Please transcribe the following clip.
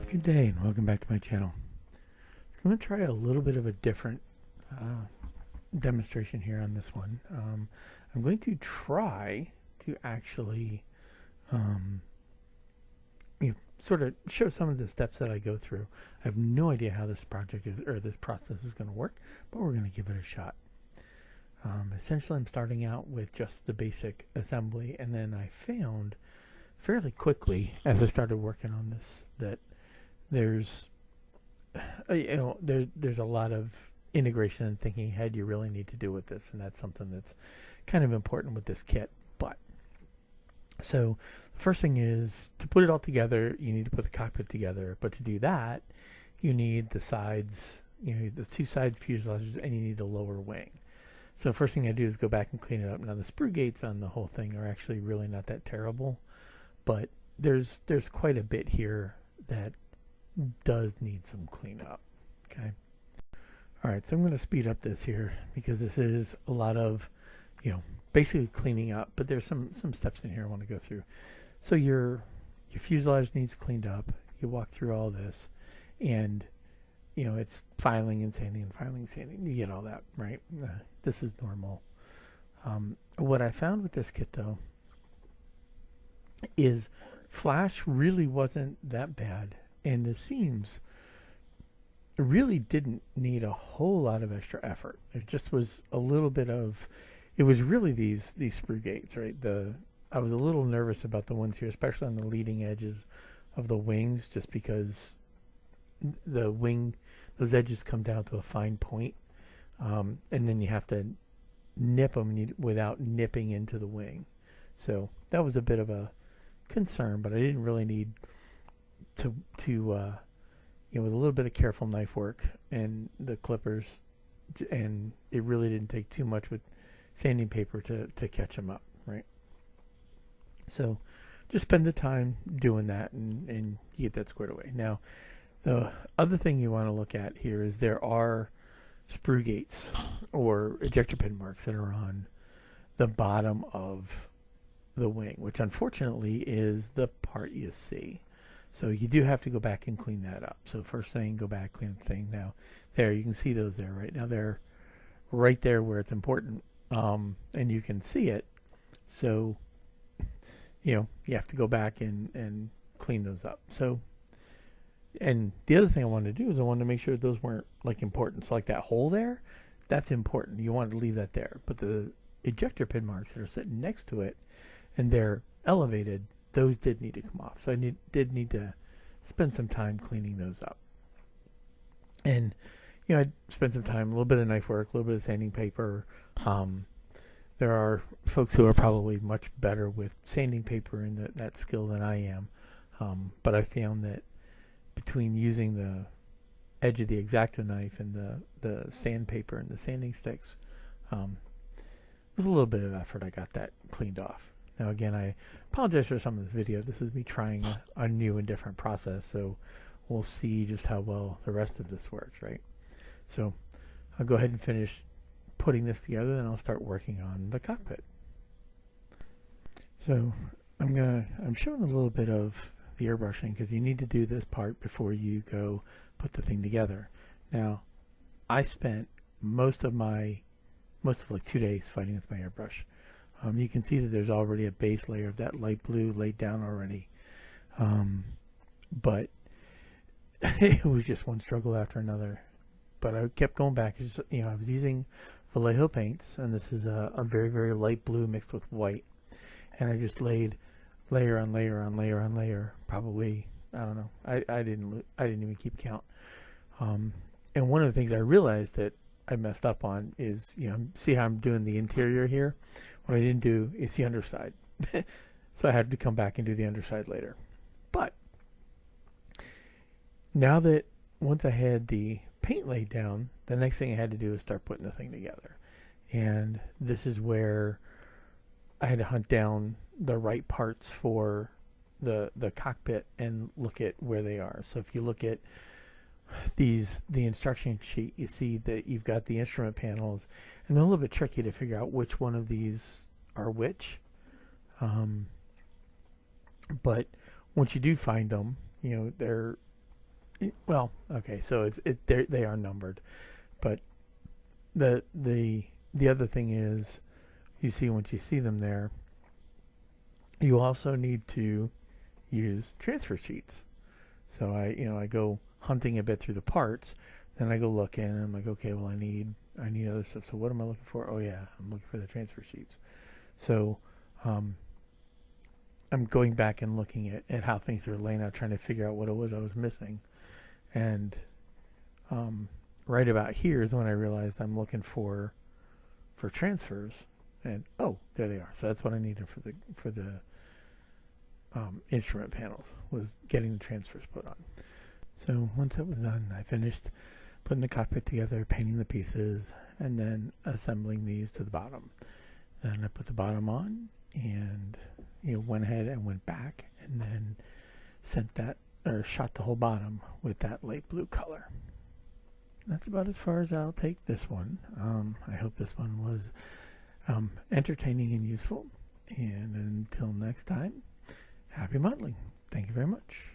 Good day and welcome back to my channel. I'm going to try a little bit of a different demonstration here on this one. I'm going to try to actually sort of show some of the steps that I go through. I have no idea how this project is or this process is going to work, but we're going to give it a shot. Essentially, I'm starting out with just the basic assembly, and then I found fairly quickly as I started working on this that there's there's a lot of integration and thinking ahead you really need to do with this, and that's something that's kind of important with this kit. But so the first thing is to put it all together, you need to put the cockpit together, but to do that you need the sides, the two side fuselages, and you need the lower wing. So first thing I do is go back and clean it up. Now the sprue gates on the whole thing are actually really not that terrible, but there's quite a bit here that does need some cleanup. Okay. All right, so I'm going to speed up this here because this is a lot of, basically cleaning up, but there's some steps in here I want to go through. So your fuselage needs cleaned up. You walk through all this, and it's filing and sanding and filing and sanding. You get all that, right? This is normal. What I found with this kit though is flash really wasn't that bad. And the seams really didn't need a whole lot of extra effort. It just was a little bit of, it was really these sprue gates, right? I was a little nervous about the ones here, especially on the leading edges of the wings, just because the wing, those edges come down to a fine point, and then you have to nip them without nipping into the wing. So that was a bit of a concern, but I didn't really need to with a little bit of careful knife work and the clippers, and it really didn't take too much with sanding paper to catch them up, right? So just spend the time doing that, and you get that squared away. Now the other thing you want to look at here is there are sprue gates or ejector pin marks that are on the bottom of the wing, which unfortunately is the part you see. So you do have to go back and clean that up. So first thing, go back, clean up the thing. Now there, you can see those there right now. They're right there where it's important, and you can see it. So you have to go back and clean those up. So, and the other thing I wanted to do is I wanted to make sure those weren't like important. So like that hole there, that's important. You wanted to leave that there. But the ejector pin marks that are sitting next to it, and they're elevated, those did need to come off. So I did need to spend some time cleaning those up. And I spent some time, a little bit of knife work, a little bit of sanding paper. There are folks who are probably much better with sanding paper and that skill than I am. But I found that between using the edge of the X-Acto knife and the sandpaper and the sanding sticks, with a little bit of effort, I got that cleaned off. Now again, I apologize for some of this video. This is me trying a new and different process, so we'll see just how well the rest of this works, right? So I'll go ahead and finish putting this together, and I'll start working on the cockpit. So I'm showing a little bit of the airbrushing because you need to do this part before you go put the thing together. Now, I spent most of like 2 days fighting with my airbrush. You can see that there's already a base layer of that light blue laid down already, but it was just one struggle after another. But I kept going back. I was using Vallejo paints, and this is a very, very light blue mixed with white, and I just laid layer on layer on layer on layer. Probably, I don't know. I didn't even keep count. And one of the things I realized that I messed up on is, see how I'm doing the interior here? What I didn't do is the underside. So I had to come back and do the underside later. But now that once I had the paint laid down, the next thing I had to do is start putting the thing together. And this is where I had to hunt down the right parts for the cockpit and look at where they are. So if you look at the instruction sheet, you see that you've got the instrument panels, and they're a little bit tricky to figure out which one of these are which. But once you do find them, they're Well, okay, so they are numbered, but the other thing is, you see, once you see them there, you also need to use transfer sheets. So I go hunting a bit through the parts, then I go looking, and I'm like, okay, well, I need other stuff. So what am I looking for? Oh yeah, I'm looking for the transfer sheets. So I'm going back and looking at how things are laying out, trying to figure out what it was I was missing. And right about here is when I realized I'm looking for transfers, and oh, there they are. So that's what I needed for the instrument panels, was getting the transfers put on. So once that was done, I finished putting the cockpit together, painting the pieces, and then assembling these to the bottom. Then I put the bottom on, and went ahead and went back, and then shot the whole bottom with that light blue color. That's about as far as I'll take this one. I hope this one was entertaining and useful. And until next time, happy modeling. Thank you very much.